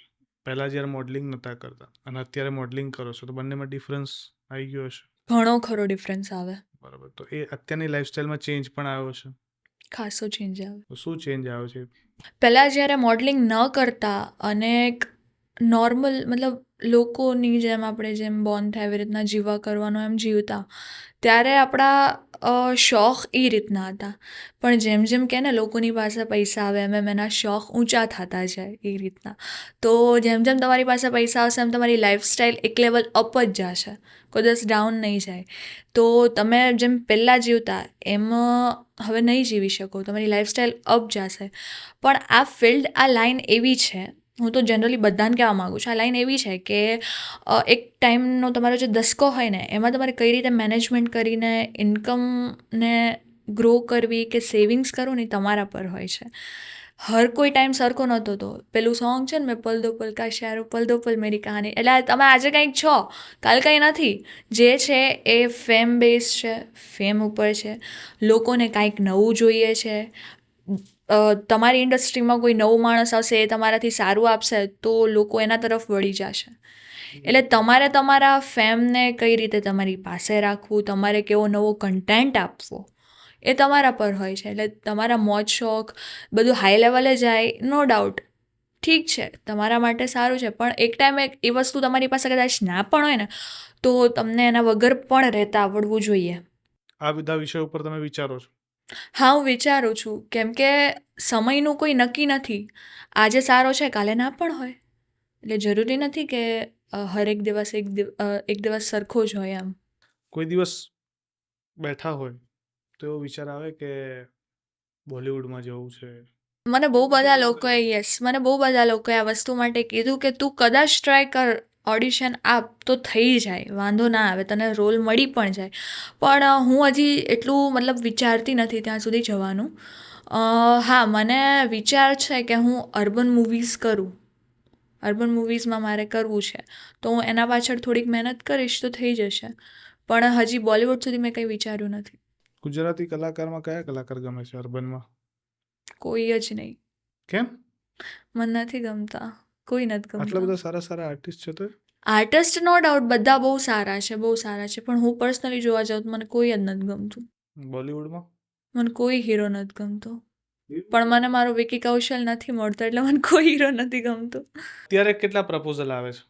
પહેલાં જ્યારે મોડલિંગ નહોતા કરતા અને અત્યારે મોડલિંગ કરો છો તો બંનેમાં ડિફરન્સ આવી ગયો હશે. ઘણો ખરો ડિફરન્સ આવે, બરાબર, તો એ અત્યારની લાઈફસ્ટાઈલમાં ચેન્જ પણ આવ્યો છે. ખાસો ચેન્જ આવે. તો શું ચેન્જ આવ્યો છે? પહેલાં જ્યારે મોડલિંગ ન કરતા અને એક નોર્મલ મતલબ લોકોની જેમ આપણે જેમ બોર્ન થાય એવી રીતના જીવવા કરવાનું એમ જીવતા, ત્યારે આપણા શોખ એ રીતના હતા. પણ જેમ જેમ કે ને લોકોની પાસે પૈસા આવે એમ એમ એના શોખ ઊંચા થતા જાય એ રીતના. તો જેમ જેમ તમારી પાસે પૈસા આવશે એમ તમારી લાઈફસ્ટાઈલ એક લેવલ અપ જ જશે, કોઈ દિવસ ડાઉન નહીં જાય. તો તમે જેમ પહેલાં જીવતા એમ હવે નહીં જીવી શકો, તમારી લાઈફસ્ટાઈલ અપ જશે. પણ આ ફિલ્ડ, આ લાઈન એવી છે, હું તો જનરલી બધાને કહેવા માગું છું, આ લાઈન એવી છે કે એક ટાઈમનો તમારો જે દસકો હોય ને એમાં તમારે કઈ રીતે મેનેજમેન્ટ કરીને ઇન્કમને ગ્રો કરવી કે સેવિંગ્સ કરવું ને તમારા પર હોય છે. હર કોઈ ટાઈમ સરખો નહોતો તો. પેલું સોંગ છે ને મેં પલ દો પલ કા શેરો પલ દો પલ મેરી કહાની, એટલે તમે આજે કંઈક છો કાલ કંઈ નથી. જે છે એ ફેમ બેઝ છે, ફેમ ઉપર છે, લોકોને કાંઈક નવું જોઈએ છે. તમારી ઇન્ડસ્ટ્રીમાં કોઈ નવો માણસ આવશે, એ તમારાથી સારું આપશે તો લોકો એના તરફ વળી જશે. એટલે તમારે તમારા ફેમને કઈ રીતે તમારી પાસે રાખવું, તમારે કેવો નવો કન્ટેન્ટ આપવો એ તમારા પર હોય છે. એટલે તમારા મોજ શોખ બધું હાઈ લેવલે જાય, નો ડાઉટ ઠીક છે, તમારા માટે સારું છે. પણ એક ટાઈમે એ વસ્તુ તમારી પાસે કદાચ ના પણ હોય ને તો તમને એના વગર પણ રહેતા આવડવું જોઈએ. આ બધા વિષય ઉપર તમે વિચારો છો? હા હું વિચારું છું, કેમ કે સમયનું કોઈ નક્કી નથી. આજે સારો છે કાલે ના પણ હોય, એટલે જરૂરી નથી કે હરેક દિવસ એક દિવસ સરખો જ હોય એમ. કોઈ દિવસ બેઠા હોય તો એવો વિચાર આવે કે બોલિવૂડમાં જવું છે? મને બહુ બધા લોકોએ આ વસ્તુ માટે કીધું કે તું કદાચ ટ્રાય કર, ઓડિશન આપ તો થઈ જાય, વાંધો ના આવે, તને રોલ મળી પણ જાય. પણ હું હજી એટલું મતલબ વિચારતી નથી ત્યાં સુધી જવાનું. હા મને વિચાર છે કે હું અર્બન મૂવીઝ કરું, અર્બન મૂવીઝમાં મારે કરવું છે, તો હું એના પાછળ થોડીક મહેનત કરીશ તો થઈ જશે. પણ હજી બોલિવૂડ સુધી મેં કંઈ વિચાર્યું નથી. ગુજરાતી કલાકારમાં કયા કલાકાર ગમે છે અર્બનમાં? કોઈ જ નહીં. કેમ? મને નથી ગમતા, કોઈ નથી આટલા ગમતા. બધા સારા સારા આર્ટિસ્ટ છે તો? આર્ટિસ્ટ નો ડાઉટ બધા બહુ સારા છે, બહુ સારા છે, પણ હું પર્સનલી જોવા જાઉં તો મને કોઈ જ નથી ગમતું. બોલિવૂડમાં મને કોઈ હીરો નથી ગમતો, પણ મને મારો વિકી કૌશલ નથી મળતો એટલે મને કોઈ હીરો નથી ગમતો. અત્યારે કેટલા પ્રપોઝલ આવે છે?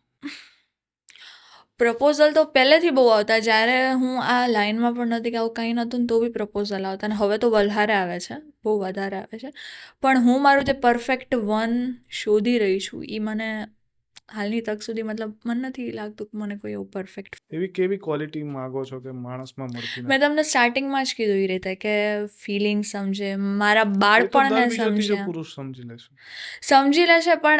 પ્રપોઝલ તો પહેલેથી બહુ આવતા, જ્યારે હું આ લાઈનમાં પણ નથી કે આવું કંઈ નહોતું ને તો બી પ્રપોઝલ આવતા, અને હવે તો વધારે આવે છે, બહુ વધારે આવે છે. પણ હું મારું જે પરફેક્ટ વન શોધી રહી છું એ મને હાલની તક સુધી મતલબ મને નથી લાગતું કે મને કોઈ એવું પરફેક્ટ. એવી કેવી ક્વોલિટી માગો છો કે માણસમાં મળતી નથી? મેં તમને સ્ટાર્ટિંગમાં જ કીધું એ રીતે કે ફિલિંગ સમજે, મારા એ તો બાળપણને દર બીજો ત્રીજો સમજે, પુરુષ સમજી લેશે. સમજી લેશે, પણ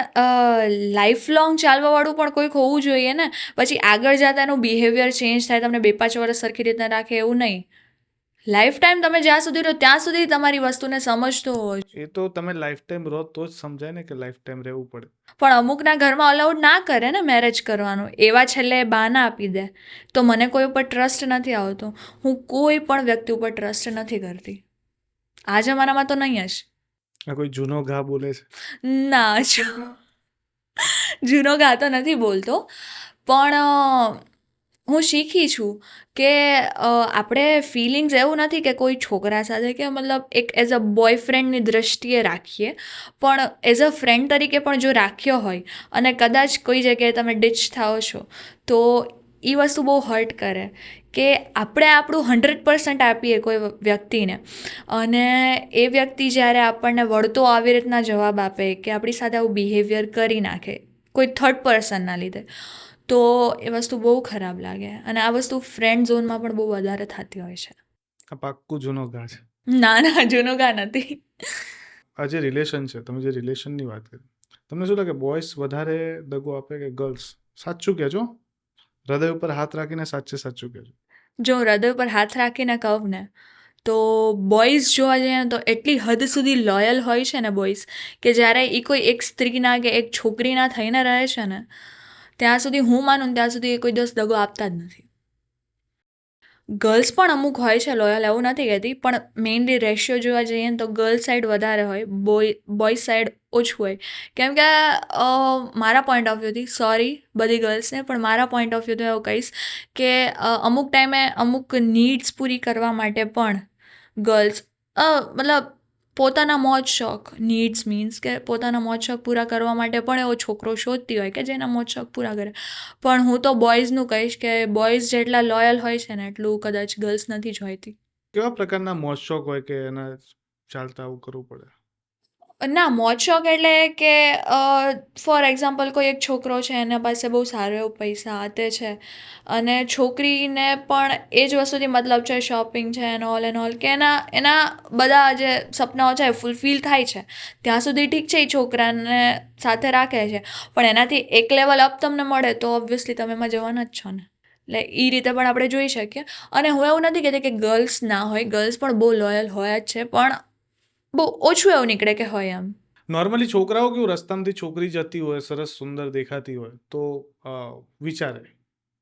લાઈફ લોંગ ચાલવાવાળું પણ કોઈક હોવું જોઈએ ને. પછી આગળ જતા એનું બિહેવિયર ચેન્જ થાય, તમને 2-5 વર્ષ સરખી રીતના રાખે એવું નહીં. લાઈફ ટાઈમ તમે જ્યાં સુધી રહો ત્યાં સુધી તમારી વસ્તુને સમજતો હોય. એ તો તમે લાઈફ ટાઈમ રહો તો જ સમજાય ને કે લાઈફ ટાઈમ રહેવું પડે. પણ અમુકના ઘરમાં અલાઉડ ના કરે ને મેરેજ કરવાનું, એવા છેલ્લે બહાના આપી દે. તો મને કોઈ ઉપર ટ્રસ્ટ નથી આવતો, હું કોઈ પણ વ્યક્તિ ઉપર ટ્રસ્ટ નથી કરતી. આ જમાનામાં તો નહીં જ. આ કોઈ જૂનો ઘા બોલે છે? ના, જૂનો ગા તો નથી બોલતો, પણ હું શીખી છું કે આપણે ફિલિંગ્સ એવું નથી કે કોઈ છોકરા સાથે કે મતલબ એક એઝ અ બોયફ્રેન્ડની દ્રષ્ટિએ રાખીએ, પણ એઝ અ ફ્રેન્ડ તરીકે પણ જો રાખ્યો હોય અને કદાચ કોઈ જગ્યાએ તમે ડિચ થાઓ છો તો એ વસ્તુ બહુ હર્ટ કરે કે આપણે આપણું 100% આપીએ કોઈ વ્યક્તિને, અને એ વ્યક્તિ જ્યારે આપણને વળતો આવી રીતના જવાબ આપે કે આપણી સાથે આવું બિહેવિયર કરી નાખે કોઈ થર્ડ પર્સનના લીધે, તો એ વસ્તુ બહુ ખરાબ લાગે. અને આ વસ્તુ ફ્રેન્ડ ઝોનમાં પણ બહુ વધારે થતી હોય છે. આ પાક્કું જૂનો ઘા છે. ના જુનુગા નથી. આ જે રિલેશન છે, તમે જે રિલેશનની વાત કરી, તમને શું લાગે બોયસ વધારે દગો આપે કે ગર્લ્સ? સાચું કહેજો, હૃદય ઉપર હાથ રાખીને સાચું કહેજો. જો હૃદય પર હાથ રાખીને કહું ને તો બોયઝ જોવા જઈએ ને તો એટલી હદ સુધી લોયલ હોય છે ને બોયઝ, કે જ્યારે એ કોઈ એક સ્ત્રીના કે એક છોકરીના થઈને રહે છે ને ત્યાં સુધી હું માનું ને ત્યાં સુધી એ કોઈ દિવસ દગો આપતા જ નથી. ગર્લ્સ પણ અમુક હોય છે લોયલ, એવું નથી કહેતી, પણ મેઇનલી રેશિયો જોવા જઈએ ને તો ગર્લ્સ સાઈડ વધારે હોય, બોયઝ સાઈડ ઓછું હોય. કેમ કે મારા પોઈન્ટ ઓફ વ્યૂથી, સોરી બધી ગર્લ્સને, પણ મારા પોઈન્ટ ઓફ વ્યૂથી એવું કહીશ કે અમુક ટાઈમે અમુક નીડ્સ પૂરી કરવા માટે પણ ગર્લ્સ મતલબ પોતાના મોજ શોખ, નીડ્સ મીન્સ કે પોતાના મોજ શોખ પૂરા કરવા માટે પણ એવો છોકરો શોધતી હોય કે જેના મોજ શોખ પૂરા કરે. પણ હું તો બોયઝનું કહીશ કે બોયઝ જેટલા લોયલ હોય છે ને એટલું કદાચ ગર્લ્સ નથી જોઈતી. કેવા પ્રકારના મોજ શોખ હોય કે એના ચાલતા આવું કરવું પડે? ના, મોજ શોખ એટલે કે ફોર એક્ઝામ્પલ કોઈ એક છોકરો છે, એના પાસે બહુ સારો એવો પૈસા હાથે છે અને છોકરીને પણ એ જ વસ્તુથી મતલબ છે, શોપિંગ છે એન્ડ ઓલ કે એના બધા જે સપનાઓ છે ફૂલફિલ થાય છે ત્યાં સુધી ઠીક છે, એ છોકરાને સાથે રાખે છે, પણ એનાથી એક લેવલ અપ તમને મળે તો ઓબ્વિયસલી તમે એમાં જવાના જ છો ને. એટલે એ રીતે પણ આપણે જોઈ શકીએ. અને હું એવું નથી કહેતી કે ગર્લ્સ ના હોય, ગર્લ્સ પણ બહુ લોયલ હોય જ છે, પણ બહુ ઓછું એવું નીકળે કે હોય એમ. નોર્મલી છોકરાઓ કેવું, રસ્તામાંથી છોકરી જતી હોય, સરસ સુંદર દેખાતી હોય તો વિચારે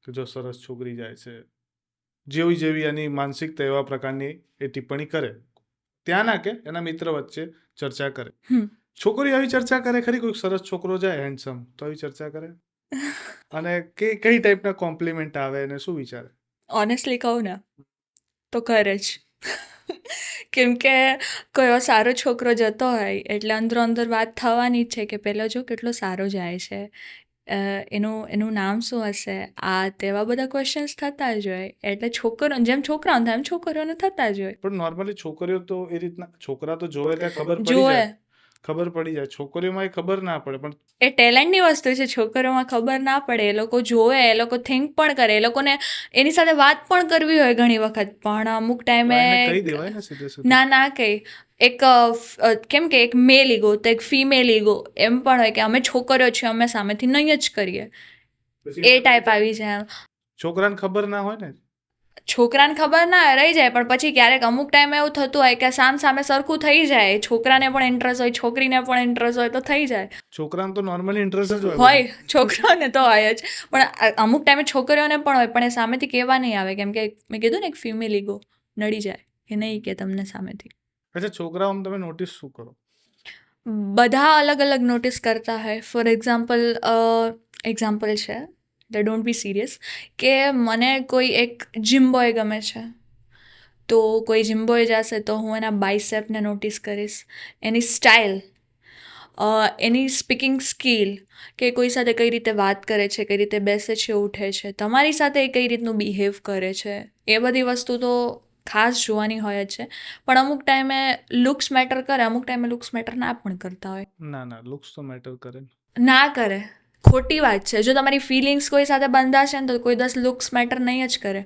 કે જો સરસ છોકરી જાય છે, જેવી એની માનસિકતા એવા પ્રકારની એ ટિપ્પણી કરે. ત્યાં ના કે એના મિત્ર વચ્ચે ચર્ચા કરે. છોકરી આવી ચર્ચા કરે ખરી? કોઈ સરસ છોકરો જાય હેન્ડસમ તો આવી ચર્ચા કરે? અને કઈ ટાઈપના કોમ્પ્લિમેન્ટ આવે અને શું વિચારે? ઓનેસ્ટલી કહું ને તો કરે જ. કેમ કે કોઈ એવો સારો છોકરો જતો હોય એટલે અંદર વાત થવાની જ છે કે પહેલો જો કેટલો સારો જાય છે, એનું નામ શું હશે, આ તેવા બધા ક્વેશ્ચન્સ થતા જ હોય. એટલે જેમ છોકરાઓને થાય એમ છોકરીઓને થતા જ હોય. પણ નોર્મલી છોકરીઓ તો એ રીતના, છોકરા તો જોવે ત્યાં ખબર પડી જોવે, જાય, છોકરીઓમાં એ ખબર ના પડે. પણ એ ટેલેન્ટની વસ્તુ છે, છોકરીઓમાં ખબર ના પડે, એ લોકો જોવે, એ લોકો થિંક પણ કરે, એ લોકોને એની સાથે વાત પણ કરવી હોય ઘણી વખત, પણ અમુક ટાઈમે એને કહી દેવાય ને સીધે સીધું. ના કહી. એક કેમ કે એક મેલ ઈગો તો એક ફિમેલ ઈગો એમ પણ હોય કે અમે છોકરીઓ છીએ, અમે સામેથી નહીં જ કરીએ, એ ટાઈપ આવી જાય. છોકરાને ખબર ના હોય ને, છોકરાને ખબર ના રહી જાય, પણ પછી ક્યારેક અમુક ટાઈમે એવું થતું હોય કે સામે સરખું થઈ જાય, છોકરાને પણ ઇન્ટરેસ્ટ હોય, છોકરીને પણ ઇન્ટરેસ્ટ હોય તો થઈ જાય. છોકરાને તો નોર્મલી ઇન્ટરેસ્ટ જ હોય, છોકરાઓને તો હોય જ, પણ અમુક ટાઈમે છોકરીઓને પણ હોય, પણ એ સામેથી કહેવા નહીં આવે, કેમ કે મેં કીધું ને એક ફિમેલ ઈગો નડી જાય, એ નહીં કે તમને સામેથી. અચ્છા, છોકરાઓ તમે નોટિસ શું કરો? બધા અલગ નોટિસ કરતા હોય. ફોર એક્ઝામ્પલ છે, ડોન્ટ બી સિરિયસ, કે મને કોઈ એક જીમ બોય ગમે છે, તો કોઈ જીમ બોય જશે તો હું એના બાયસેપને નોટિસ કરીશ, એની સ્ટાઇલ, એની સ્પીકિંગ સ્કિલ, કે કોઈ સાથે કઈ રીતે વાત કરે છે, કઈ રીતે બેસે છે, ઉઠે છે, તમારી સાથે એ કઈ રીતનું બિહેવ કરે છે, એ બધી વસ્તુ તો ખાસ જોવાની હોય જ છે. પણ અમુક ટાઈમે લુક્સ મેટર કરે, અમુક ટાઈમે લુક્સ મેટર ના પણ કરતા હોય. ના, લુક્સ તો મેટર કરે. ના કરે, ખોટી વાત છે. જો તમારી ફિલિંગ્સ કોઈ સાથે બંધાશે ને તો કોઈ દસ લુક્સ મેટર નહીં જ કરે,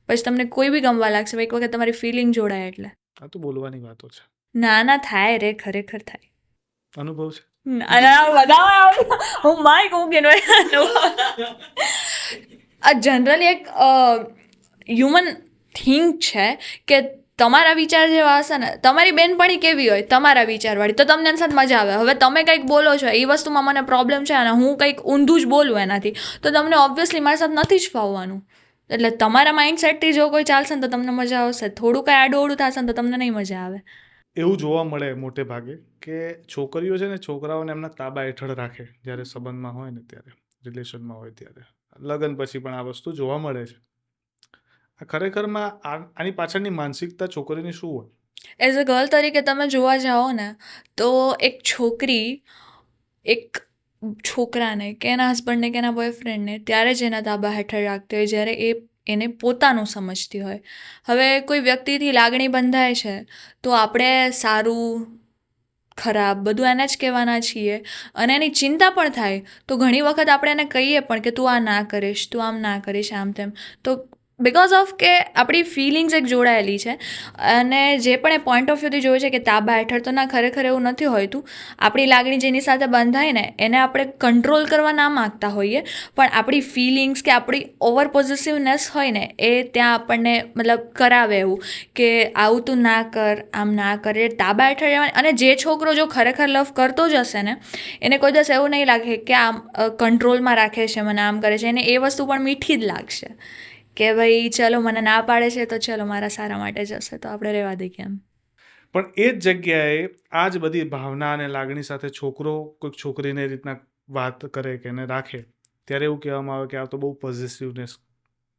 પછી તમને કોઈ બી ગમવા લાગશે, એક વખત તમારી ફિલિંગ જોડાય એટલે. આ તો બોલવાની વાતો છે. ના થાય રે, ખરેખર થાય. અનુભવ છે. જનરલી એક હ્યુમન થિંગ છે કે તમારા વિચાર જેવા હશે ને, તમારી બેનપણી કેવી હોય તમારા વિચારવાળી, તો તમને એની સાથે મજા આવે. હવે તમે કંઈક બોલો છો, એ વસ્તુમાં મને પ્રોબ્લેમ છે અને હું કંઈક ઊંધું જ બોલું એનાથી, તો તમને ઓબ્વિયસલી મારી સાથે નથી જ ફાવવાનું. એટલે તમારા માઇન્ડસેટથી જો કોઈ ચાલશે ને તો તમને મજા આવશે, થોડું કંઈ આડું થશે ને તો તમને નહીં મજા આવે. એવું જોવા મળે મોટે ભાગે કે છોકરીઓ છે ને છોકરાઓને એમના તાબા હેઠળ રાખે, જ્યારે સંબંધમાં હોય ને ત્યારે, રિલેશનમાં હોય ત્યારે. લગ્ન પછી પણ આ વસ્તુ જોવા મળે છે. ખરેખરમાં આની પાછળની માનસિકતા છોકરીની શું હોય? એઝ અ ગર્લ તરીકે તમે જોવા જાઓ ને તો એક છોકરી એક છોકરાને કે એના હસબન્ડને કે એના બોયફ્રેન્ડને ત્યારે જ એના તાબા હેઠળ રાખતી હોય જ્યારે એ એને પોતાનું સમજતી હોય. હવે કોઈ વ્યક્તિથી લાગણી બંધાય છે તો આપણે સારું ખરાબ બધું એને જ કહેવાના છીએ, અને એની ચિંતા પણ થાય તો ઘણી વખત આપણે એને કહીએ પણ કે તું આ ના કરીશ, તું આમ ના કરીશ, આમ તેમ. તો બિકોઝ ઓફ કે આપણી ફિલિંગ્સ એક જોડાયેલી છે અને જે પણ એ પોઈન્ટ ઓફ વ્યૂથી જોયું છે કે તાબા હેઠળ તો ના, ખરેખર એવું નથી હોતું. આપણી લાગણી જેની સાથે બંધાય ને એને આપણે કંટ્રોલ કરવા ના માગતા હોઈએ, પણ આપણી ફિલિંગ્સ કે આપણી ઓવર પોઝિટિવનેસ હોય ને એ ત્યાં આપણને મતલબ કરાવે એવું કે આવું તું ના કર, આમ ના કર, એ તાબા હેઠળ રહેવાની. અને જે છોકરો જો ખરેખર લવ કરતો જ હશે ને એને કોઈ દિવસ એવું નહીં લાગે કે આમ કંટ્રોલમાં રાખે છે, મને આમ કરે છે, એને એ વસ્તુ પણ મીઠી જ લાગશે કે ભાઈ ચલો મને ના પાડે છે તો ચલો મારા સારા માટે જ હશે, તો આપણે રહેવા દઈએ એમ. પણ એ જ જગ્યાએ આ જ બધી ભાવના અને લાગણી સાથે છોકરો કોઈક છોકરીને એ રીતના વાત કરે કે એને રાખે, ત્યારે એવું કહેવામાં આવે કે આ તો બહુ પોઝિટિવનેસ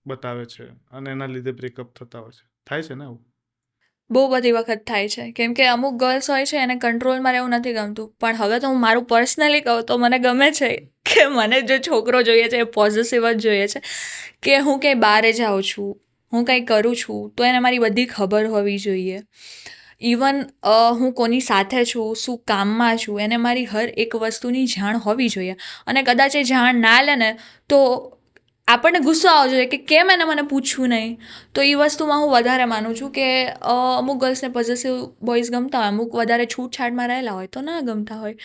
બતાવે છે અને એના લીધે બ્રેકઅપ થતા હોય છે. થાય છે ને આવું? બહુ બધી વખત થાય છે, કેમ કે અમુક ગર્લ્સ હોય છે એને કંટ્રોલમાં રહેવું નથી ગમતું. પણ હવે તો હું મારું પર્સનલી કહું તો મને ગમે છે કે મને જો છોકરો જોઈએ છે એ પોઝિટિવ જ જોઈએ છે કે હું કંઈ બહાર જાઉં છું, હું કંઈ કરું છું તો એને મારી બધી ખબર હોવી જોઈએ. ઇવન હું કોની સાથે છું, શું કામમાં છું, એને મારી હર એક વસ્તુની જાણ હોવી જોઈએ. અને કદાચ એ જાણ ના લે ને તો આપણને ગુસ્સો આવવો જોઈએ કે કેમ એને મને પૂછવું નહીં. તો એ વસ્તુમાં હું વધારે માનું છું કે અમુક ગર્લ્સને પોઝિટિવ બોયઝ ગમતા હોય, અમુક વધારે છૂટછાટમાં રહેલા હોય તો ના ગમતા હોય.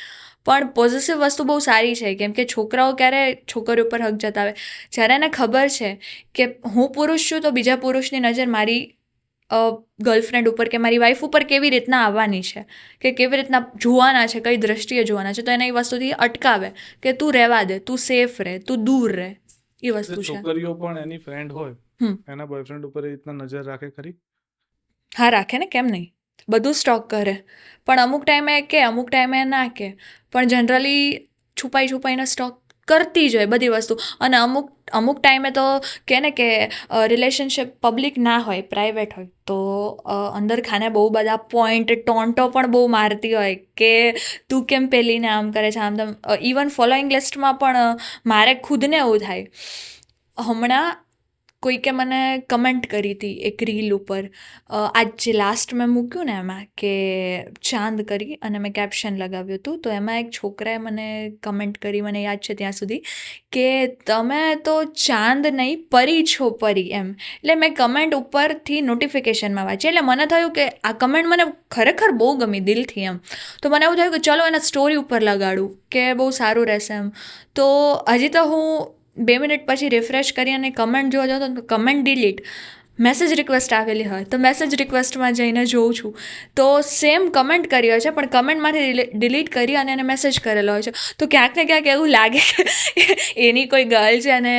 પણ પોઝિટિવ વસ્તુ બહુ સારી છે, કેમ કે છોકરાઓ ક્યારે છોકરીઓ પર હક જતાવે જ્યારે એને ખબર છે કે હું પુરુષ છું તો બીજા પુરુષની નજર મારી ગર્લફ્રેન્ડ ઉપર કે મારી વાઈફ ઉપર કેવી રીતના આવવાની છે, કે કેવી રીતના જોવાના છે, કઈ દ્રષ્ટિએ જોવાના છે, તો એને એ વસ્તુથી અટકાવે કે તું રહેવા દે, તું સેફ રહે, તું દૂર રહે. એ વસ્તુ છે. છોકરીઓ પણ એની ફ્રેન્ડ હોય હમ. એના બોયફ્રેન્ડ ઉપર એ રીતના નજર રાખે ખરી? હા, રાખે ને, કેમ નહીં. બધું સ્ટોક કરે, પણ અમુક ટાઈમે કે અમુક ટાઈમે ના કે, પણ જનરલી છુપાઈને સ્ટોક કરતી જ હોય બધી વસ્તુ. અને અમુક ટાઈમે તો કે ને કે રિલેશનશિપ પબ્લિક ના હોય, પ્રાઇવેટ હોય, તો અંદર ખાને બહુ બધા પોઈન્ટ ટોન્ટો પણ બહુ મારતી હોય કે તું કેમ પેલીને આમ કરે છે, આમ તેમ. ઇવન ફોલોઈંગ લિસ્ટમાં પણ મારે ખુદને એવું થાય. હમણાં કોઈકે મને કમેન્ટ કરી હતી એક રીલ ઉપર, આજ જે લાસ્ટ મેં મૂક્યું ને એમાં કે ચાંદ કરી અને મેં કેપ્શન લગાવ્યું હતું, તો એમાં એક છોકરાએ મને કમેન્ટ કરી, મને યાદ છે ત્યાં સુધી, કે તમે તો ચાંદ નહીં પરી છો, પરી, એમ. એટલે મેં કમેન્ટ ઉપરથી નોટિફિકેશનમાં વાંચી, એટલે મને થયું કે આ કમેન્ટ મને ખરેખર બહુ ગમી દિલથી એમ. તો મને એવું થયું કે ચલો એને સ્ટોરી ઉપર લગાડું કે બહુ સારું રહેશે એમ. તો હજી તો હું 2 મિનિટ પછી રિફ્રેશ કરી અને કમેન્ટ જોવા જાઉં તો કમેન્ટ ડિલીટ, મેસેજ રિક્વેસ્ટ આવેલી હોય તો મેસેજ રિક્વેસ્ટમાં જઈને જોઉં છું તો સેમ કમેન્ટ કરી હોય છે, પણ કમેન્ટમાંથી ડિલીટ કરી અને એને મેસેજ કરેલો હોય છે. તો ક્યાંક ને ક્યાંક એવું લાગે કે એની કોઈ ગર્લ છે અને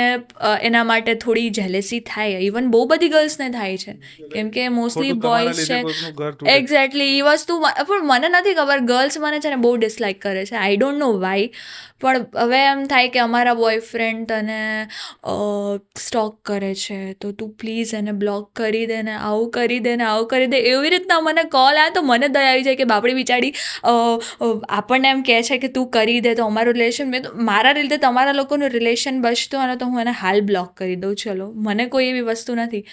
એના માટે થોડી જેલેસી થાય. ઇવન બહુ બધી ગર્લ્સને થાય છે, કેમ કે મોસ્ટલી ખોટું તમારા બોયઝ લીધે છે. કોઈકનું ઘર તૂટે. એક્ઝેક્ટલી એ વસ્તુ પણ મને નથી ખબર, ગર્લ્સ મને છે ને બહુ ડિસલાઇક કરે છે, આઈ ડોન્ટ નો વાય. પણ હવે એમ થાય કે અમારા બોયફ્રેન્ડ તને સ્ટોક કરે છે તો તું પ્લીઝ એને બ્લોક કરી દે ને, આવું કરી દે ને, આવું કરી દે. એવી રીતના મને કોલ આવે તો મને દયા આવી જાય કે બાપડી બિચારી આપણને એમ કહે છે કે તું કરી દે તો અમારું રિલેશન, મેં તો મારા લીધે તમારા લોકોનું રિલેશન બચતું હોય ને તો હું એને હાલ બ્લોક કરી દઉં. ચલો, મને કોઈ એવી વસ્તુ નથી,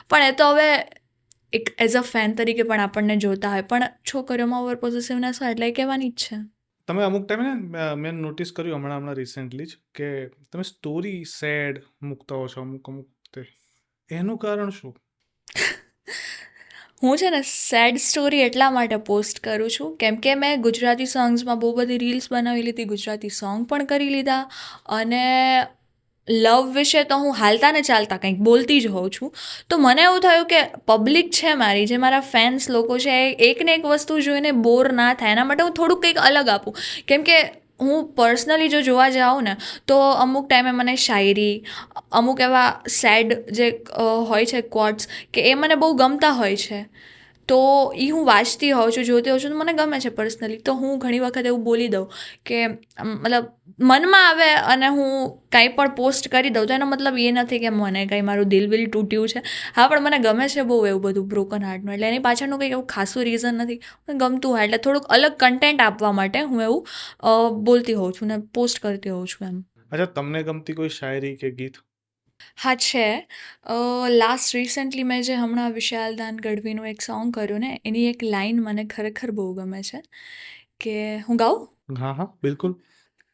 પણ એ તો હવે એક એઝ અ ફેન તરીકે પણ આપણને જોતા હોય, પણ છોકરીઓમાં ઓવર પોઝિટિવનેસ હોય એટલે એ કહેવાની જ છે. તમે અમુક ટાઈમે ને મેં નોટિસ કર્યું હમણાં રિસેન્ટલી જ કે તમે સ્ટોરી સેડ મૂકતા હો છો અમુક તે, એનું કારણ શું? હું છે ને સેડ સ્ટોરી એટલા માટે પોસ્ટ કરું છું કેમ કે મેં ગુજરાતી સોંગ્સમાં બહુ બધી રીલ્સ બનાવી લીધી, ગુજરાતી સોંગ પણ કરી લીધા, અને લવ વિશે તો હું હાલતા ને ચાલતા કંઈક બોલતી જ હોઉં છું. તો મને એવું થયું કે પબ્લિક છે મારી, જે મારા ફેન્સ લોકો છે, એક ને એક વસ્તુ જોઈને બોર ના થાય એના માટે હું થોડુંક કંઈક અલગ આપું. કેમ કે હું પર્સનલી જો જોવા જાઉં ને તો અમુક ટાઈમે મને શાયરી, અમુક એવા સેડ જે હોય છે કોટ્સ કે એ મને બહુ ગમતા હોય છે, તો એ હું વાંચતી હોઉં છું, જોતી હોઉં છું, તો મને ગમે છે પર્સનલી. તો હું ઘણી વખત એવું બોલી દઉં કે મતલબ મનમાં આવે અને હું કાંઈ પણ પોસ્ટ કરી દઉં, તો એનો મતલબ એ નથી કે મને કંઈ મારું દિલ વિલ તૂટ્યું છે. હા, પણ મને ગમે છે બહુ એવું બધું બ્રોકન હાર્ટનું, એટલે એની પાછળનું કંઈક એવું ખાસું રીઝન નથી, મને ગમતું હોય એટલે થોડુંક અલગ કન્ટેન્ટ આપવા માટે હું એવું બોલતી હોઉં છું ને પોસ્ટ કરતી હોઉં છું એમ. અચ્છા, તમને ગમતી કોઈ શાયરી કે ગીત? હા છે. લાસ્ટ રિસેન્ટલી મેં જે હમણાં વિશાલ દાન ગઢવીનું એક સોંગ કર્યું ને, એની એક લાઈન મને ખરેખર બહુ ગમે છે, કે હું ગાઉં? હા હા, બિલકુલ.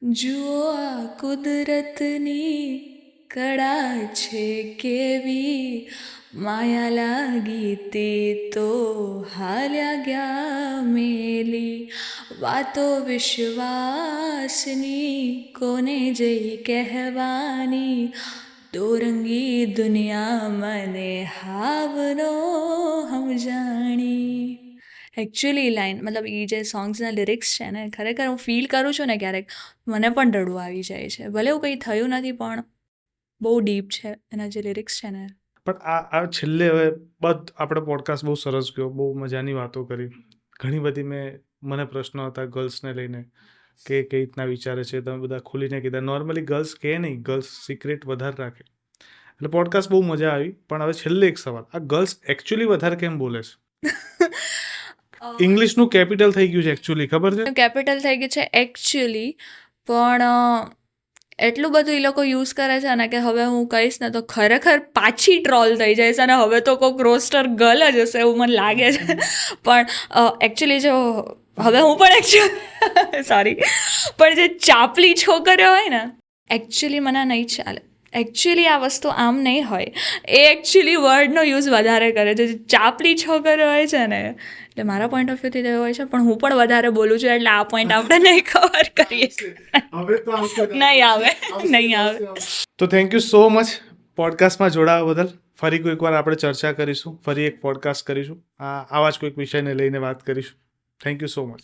જુઓ આ કુદરતની કડા છે કેવી માયા લાગી તે તો હાલ્યા ગયા મેલી વાતો વિશ્વાસની કોને જઈ કહેવાની દોરંગી દુનિયા મને હાવનો સમજાણી. એકચ્યુઅલી લાઈન મતલબ એ જે સોંગ્સના લિરિક્સ છે ને ખરેખર હું ફીલ કરું છું ને ક્યારેક મને પણ રડવું આવી જાય છે. ભલે એવું કંઈ થયું નથી પણ બહુ ડીપ છે એના જે લિરિક્સ છે ને. પણ આ છેલ્લે હવે આપણે પોડકાસ્ટ બહુ સરસ ગયો, બહુ મજાની વાતો કરી. ઘણી બધી મને પ્રશ્નો હતા ગર્લ્સને લઈને કે કઈ રીતના વિચારે છે, તમે બધા ખુલીને કીધા. નોર્મલી ગર્લ્સ કહે નહીં, ગર્લ્સ સિક્રેટ વધારે રાખે. એટલે પોડકાસ્ટ બહુ મજા આવી. પણ હવે છેલ્લે એક સવાલ, આ ગર્લ્સ એકચ્યુઅલી વધારે કેમ બોલે છે? ઇંગ્લિશનું કેપિટલ થઈ ગયું છે એકચ્યુઅલી, ખબર છે? કેપિટલ થઈ ગયું છે એકચ્યુઅલી, પણ એટલું બધું એ લોકો યુઝ કરે છે ને કે હવે હું કહીશ ને તો ખરેખર પાછી ટ્રોલ થઈ જાય છે અને હવે તો કોઈક રોસ્ટર ગર્લ જ હશે એવું મને લાગે છે. પણ એકચ્યુઅલી જો હવે હું પણ એકચ્યુઅલી સોરી પણ જે ચાપલી છોકરીઓ હોય ને એકચ્યુઅલી મને નહીં ચાલે. એકચ્યુઅલી આ વસ્તુ આમ નહીં હોય, એ એકચ્યુઅલી વર્ડનો યુઝ વધારે કરે છે. જે ચાપલી છોકરીઓ હોય છે ને, એટલે મારા પોઈન્ટ ઓફ વ્યૂથી તો એવું હોય છે, પણ હું પણ વધારે બોલું છું એટલે આ પોઈન્ટ આપણે નહીં કવર કરીએ. નહીં આવે. તો થેન્ક યુ સો મચ પોડકાસ્ટમાં જોડાવા બદલ. ફરી કોઈક વાર આપણે ચર્ચા કરીશું, ફરી એક પોડકાસ્ટ કરીશું, આવા જ કોઈક વિષયને લઈને વાત કરીશું. Thank you so much.